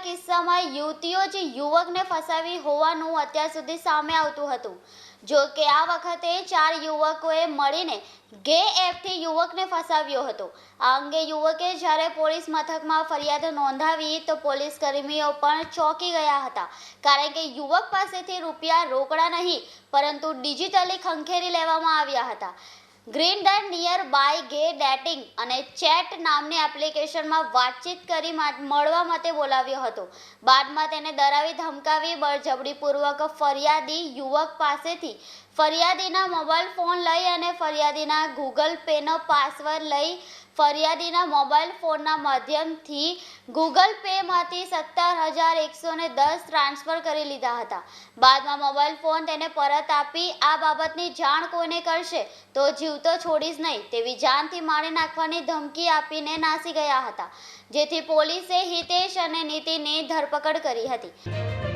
કિસ્સામાં યુવતીઓ જ યુવકને ફસાવી હોવાનું અત્યાર સુધી સામે આવતું હતું। જો કે આ વખતે 4 યુવકોએ મળીને ગે એપથી યુવકને ફસાવ્યો હતો। આ અંગે યુવકે જ્યારે પોલીસ મથકમાં ફરિયાદ નોંધાવી તો પોલીસ કર્મીઓ પણ ચોંકી ગયા હતા, કારણ કે યુવક પાસેથી રૂપિયા રોકડા નહીં પરંતુ ડિજિટલી ખંખેરી લેવામાં આવ્યા હતા। ગ્રીન્ડર નિયર બાય ગે ડેટિંગ અને ચેટ નામની એપ્લિકેશનમાં વાતચીત કરી મળવા માટે બોલાવ્યો હતો। બાદમાં તેને ડરાવી ધમકાવી બળજબરીપૂર્વક ફરિયાદી યુવક પાસેથી ફરિયાદીના મોબાઈલ ફોન લઈ અને ફરિયાદીના ગૂગલ પેનો પાસવર્ડ લઈ ફરિયાદીના મોબાઈલ ફોનના માધ્યમથી ગૂગલ પેમાંથી 17,110 ટ્રાન્સફર કરી લીધા હતા। બાદમાં મોબાઈલ ફોન તેને પરત આપી આ બાબતની જાણ કોઈને કરશે તો જીવતો છોડીશ નહીં તેવી જાનથી મારી નાખવાની ધમકી આપીને નાસી ગયા હતા, જેથી પોલીસે હિતેશ અને નીતિની ધરપકડ કરી હતી।